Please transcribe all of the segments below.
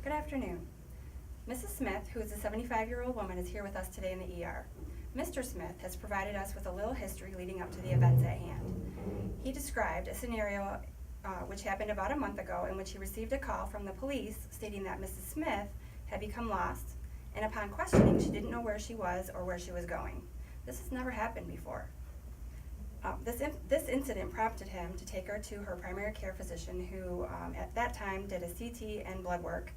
Good afternoon. Mrs. Smith, who is a 75-year-old woman, is here with us today in the ER. Mr. Smith has provided us with a little history leading up to the events at hand. He described a scenario which happened about a month ago in which he received a call from the police stating that Mrs. Smith had become lost, and upon questioning, she didn't know where she was or where she was going. This has never happened before. This incident prompted him to take her to her primary care physician who at that time did a CT and blood work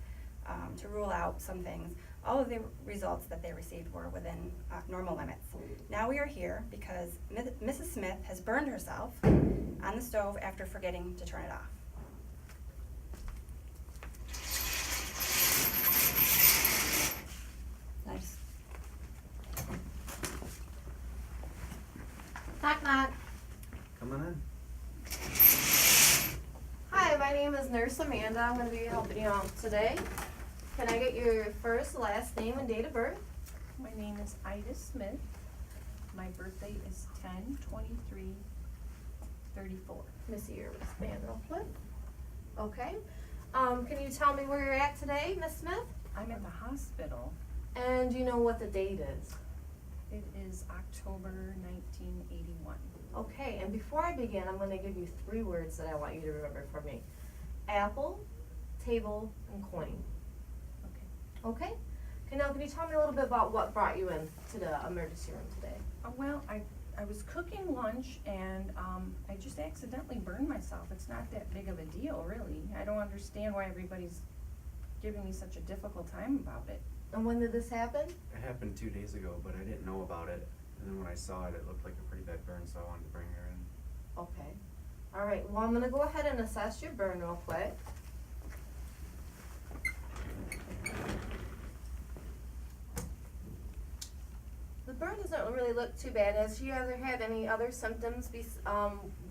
to rule out some things. All of the results that they received were within normal limits. Now we are here because Mrs. Smith has burned herself on the stove after forgetting to turn it off. Nice. Knock, knock. Come on in. Hi, my name is Nurse Amanda. I'm going to be helping you out today. Can I get your first, last name, and date of birth? My name is Ida Smith. My birthday is 10/23/34. Miss your wristband real quick. Okay. Can you tell me where you're at today, Miss Smith? I'm at the hospital. And do you know what the date is? It is October 1981. Okay, and before I begin, I'm going to give you 3 words that I want you to remember for me. Apple, table, and coin. Okay. Okay? Okay, now can you tell me a little bit about what brought you in to the emergency room today? Well, I was cooking lunch and I just accidentally burned myself. It's not that big of a deal, really. I don't understand why everybody's giving me such a difficult time about it. And when did this happen? It happened 2 days ago, but I didn't know about it. And then when I saw it, it looked like a pretty bad burn, so I wanted to bring her in. Okay. All right, well, I'm gonna go ahead and assess your burn real quick. The burn doesn't really look too bad. Has she ever had any other symptoms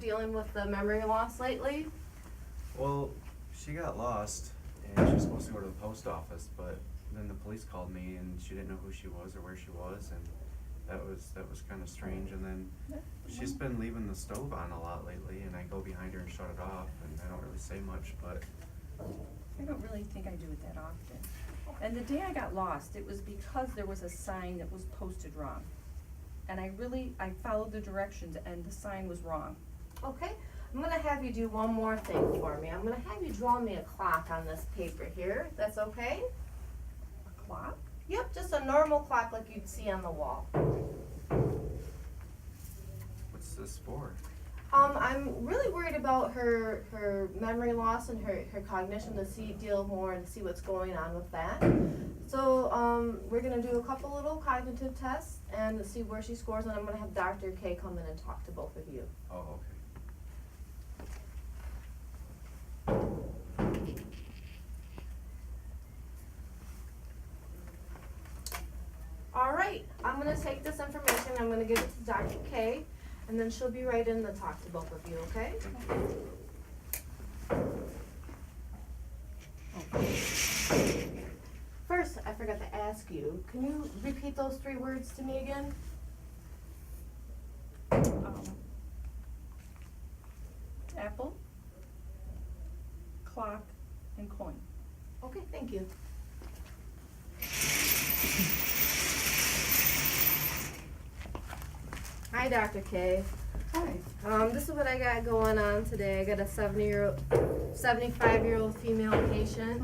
dealing with the memory loss lately? Well, she got lost, and she was supposed to go to the post office, but then the police called me, and she didn't know who she was or where she was, and that was kind of strange. And then she's been leaving the stove on a lot lately, and I go behind her and shut it off, and I don't really say much, but I don't really think I do it that often. And the day I got lost, it was because there was a sign that was posted wrong. And I followed the directions and the sign was wrong. Okay, I'm gonna have you do one more thing for me. I'm gonna have you draw me a clock on this paper here, if that's okay? A clock? Yep, just a normal clock like you'd see on the wall. what's this for? I'm really worried about her memory loss and her cognition to deal more and see what's going on with that. So we're gonna do a couple little cognitive tests and see where she scores, and I'm gonna have Dr. K come in and talk to both of you. Oh, okay. All right, I'm gonna take this information, I'm gonna give it to Dr. K, and then she'll be right in to talk to both of you, okay? First, I forgot to ask you, can you repeat those 3 words to me again? Apple, clock, and coin. Okay, thank you. Hi, Dr. K. Hi. This is what I got going on today. I got a 75-year-old female patient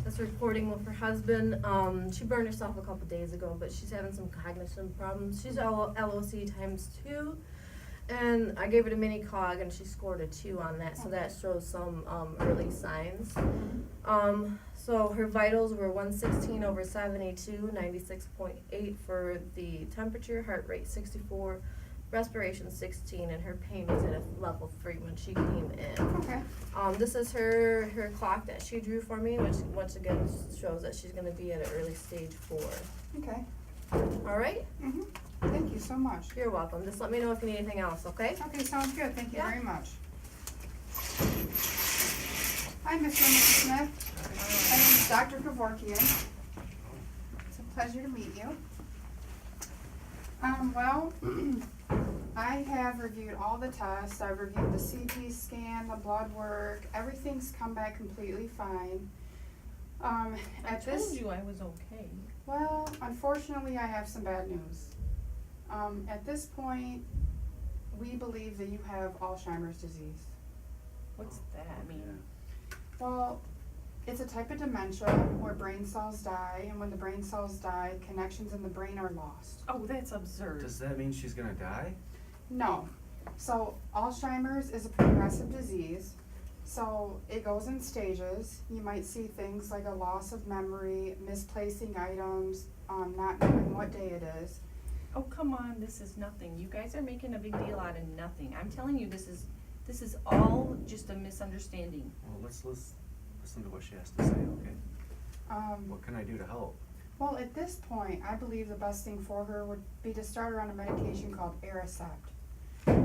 that's reporting with her husband. She burned herself a couple days ago, but she's having some cognition problems. She's LOC times 2, and I gave her the mini cog, and she scored a 2 on that, so that shows some early signs. So her vitals were 116/72, 96.8 for the temperature, heart rate 64, respiration 16, and her pain was at a level 3 when she came in. Okay. This is her clock that she drew for me, which once again shows that she's going to be at an early stage 4. Okay. All right? Thank you so much. You're welcome. Just let me know if you need anything else, okay? Okay, sounds good. Thank you Yeah. very much. Hi, Mr. and Mrs. Smith. My name is Dr. Kevorkian. It's a pleasure to meet you. Well, I have reviewed all the tests. I've reviewed the CT scan, the blood work. Everything's come back completely fine. I At this, told you I was okay. well, unfortunately, I have some bad news. At this point, we believe that you have Alzheimer's disease. What's that mean? Well, it's a type of dementia where brain cells die, and when the brain cells die, connections in the brain are lost. Oh, that's absurd. Does that mean she's gonna die? No. So Alzheimer's is a progressive disease. So it goes in stages. You might see things like a loss of memory, misplacing items, not knowing what day it is. Oh, come on, this is nothing. You guys are making a big deal out of nothing. I'm telling you, this is all just a misunderstanding. Well, let's listen to what she has to say, okay? What can I do to help? Well, at this point, I believe the best thing for her would be to start her on a medication called Aricept.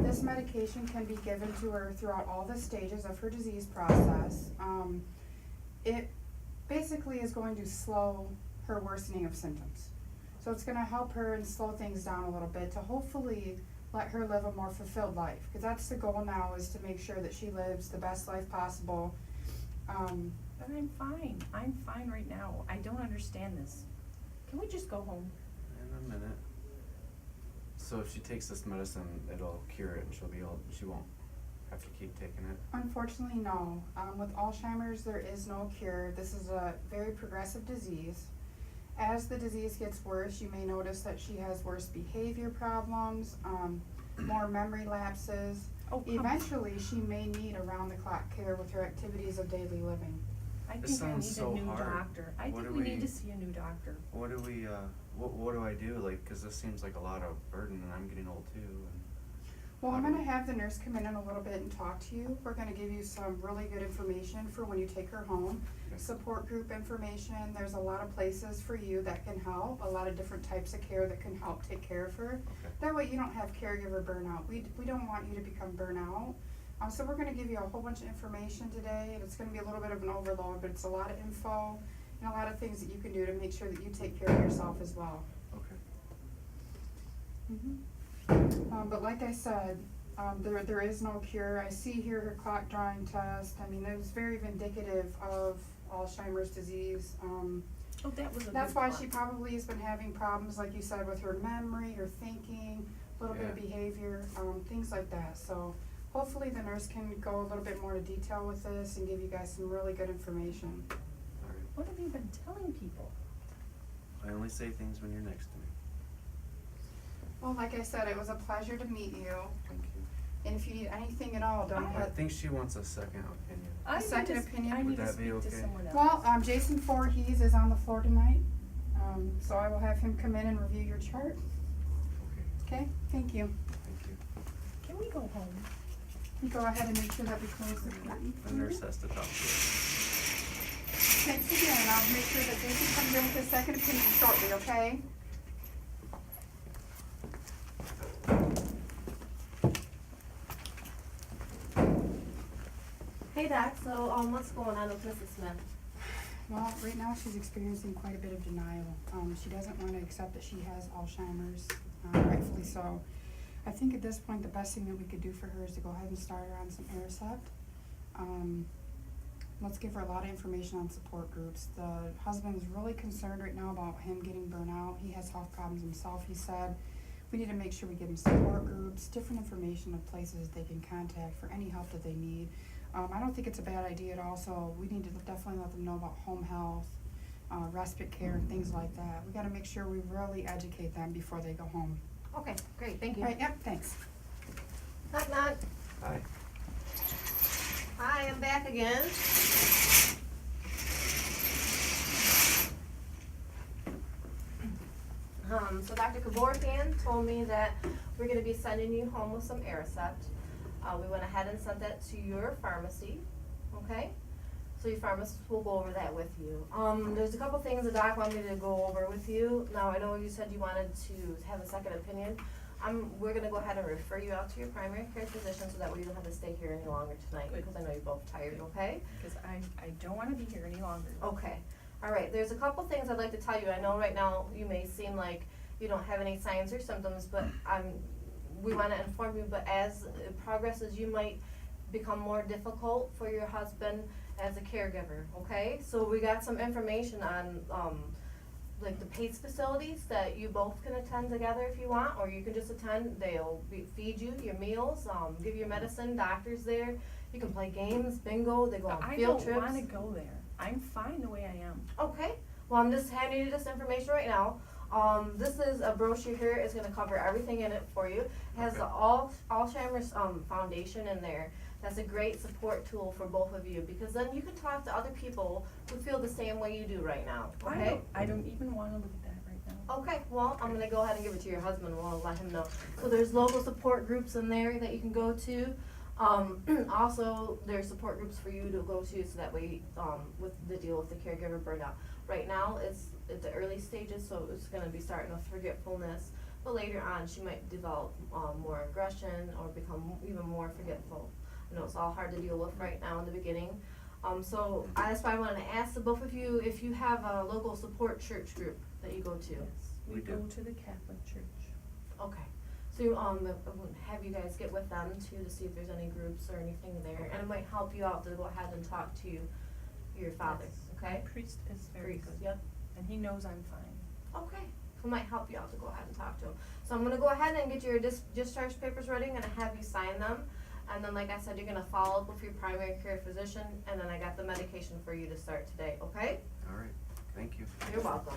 This medication can be given to her throughout all the stages of her disease process. It basically is going to slow her worsening of symptoms. So it's gonna help her and slow things down a little bit to hopefully let her live a more fulfilled life. Because that's the goal now, is to make sure that she lives the best life possible. But I'm fine. I'm fine right now. I don't understand this. Can we just go home? In a minute. So if she takes this medicine, it'll cure it and she won't have to keep taking it? Unfortunately, no. With Alzheimer's, there is no cure. This is a very progressive disease. As the disease gets worse, you may notice that she has worse behavior problems, more memory lapses. Oh, come- Eventually, she may need around-the-clock care with her activities of daily living. I This think I need sounds so a new hard. doctor. I What think do we need we- to see a new doctor. What do we, what do I do, like, cause this seems like a lot of burden and I'm getting old too and. Well, I'm how do gonna we- have the nurse come in a little bit and talk to you. We're gonna give you some really good information for when you take her home. Okay. Support group information, there's a lot of places for you that can help, a lot of different types of care that can help take care of her. Okay. That way you don't have caregiver burnout. We don't want you to become burnout. So we're gonna give you a whole bunch of information today, and it's gonna be a little bit of an overload, but it's a lot of info and a lot of things that you can do to make sure that you take care of yourself as well. Okay. But like I said, there is no cure. I see here her clock drawing test. I mean, it was very vindicative of Alzheimer's disease. Oh, that was a That's good why clock. she probably has been having problems, like you said, with her memory, her thinking, a little bit of Yeah. behavior, things like that. So hopefully the nurse can go a little bit more into detail with this and give you guys some really good information. Alright. What have you been telling people? I only say things when you're next to me. Well, like I said, it was a pleasure to meet you. Thank you. And if you need anything at all, don't I hesitate. think she wants a second opinion. I need second to opinion? I Would need to that be speak to okay? someone else. Well, Jason Voorhees is on the floor tonight, so I will have him come in and review your chart. Okay, Okay, thank you. thank you. Can we go home? You go ahead and make sure that we close the curtain. The nurse has to talk to you. Thanks again, I'll make sure that Jason comes in with his second opinion shortly, okay? Hey Doc, so what's going on with Mrs. Smith? Well, right now she's experiencing quite a bit of denial. She doesn't want to accept that she has Alzheimer's, rightfully so. I think at this point, the best thing that we could do for her is to go ahead and start her on some Aricept. Let's give her a lot of information on support groups. The husband is really concerned right now about him getting burnout. He has health problems himself, he said. We need to make sure we give him support groups, different information of places they can contact for any help that they need. I don't think it's a bad idea at all, so we need to definitely let them know about home health, respite care and things like that. We gotta make sure we really educate them before they go home. Okay, great, thank you. All right, yep, thanks. Knock knock. Hi. Hi, I'm back again. So Dr. Kevorkian told me that we're gonna be sending you home with some Aricept. We went ahead and sent that to your pharmacy, okay? So your pharmacist will go over that with you. There's a couple things the doc wanted me to go over with you. Now, I know you said you wanted to have a second opinion. We're gonna go ahead and refer you out to your primary care physician so that way you don't have to stay here any longer tonight, Good. because I know you're both tired, okay? Because I don't wanna be here any longer. Okay, all right, there's a couple things I'd like to tell you. I know right now you may seem like you don't have any signs or symptoms, but we wanna inform you, but as it progresses, you might become more difficult for your husband as a caregiver, okay? So we got some information on, like the PACE facilities that you both can attend together if you want, or you can just attend. They'll feed you your meals, give you your medicine, doctors there. You can play games, bingo, they go on I field don't trips. wanna go there. I'm fine the way I am. Okay, well, I'm just handing you this information right now. This is a brochure here, it's gonna cover everything in it for you. It has the Alzheimer's, Foundation in there. That's a great support tool for both of you, because then you can talk to other people who feel the same way you do right now, okay? I don't even wanna look at that right now. Okay, well, I'm gonna go ahead and give it to your husband, and we'll let him know. So there's local support groups in there that you can go to. Also, there's support groups for you to go to, so that way, with the deal with the caregiver burnout. Right now, it's at the early stages, so it's gonna be starting with forgetfulness, but later on, she might develop, more aggression or become even more forgetful. I know it's all hard to deal with right now in the beginning. So that's why I wanted to ask the both of you if you have a local support church group that you go to. Yes, we We do. go to the Catholic Church. Okay, so have you guys get with them too to see if there's any groups or anything there, and it might help you out to go ahead and talk to your father, Yes. okay? My priest is very Priest, good. yep. And he knows I'm fine. Okay, so it might help you out to go ahead and talk to him. So I'm gonna go ahead and get your discharge papers ready, I'm gonna have you sign them. And then, like I said, you're gonna follow up with your primary care physician, and then I got the medication for you to start today, okay? All right, thank you. You're welcome.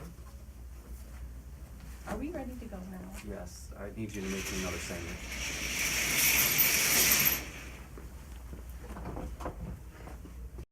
Are we ready to go now? Yes, I need you to make me another sandwich.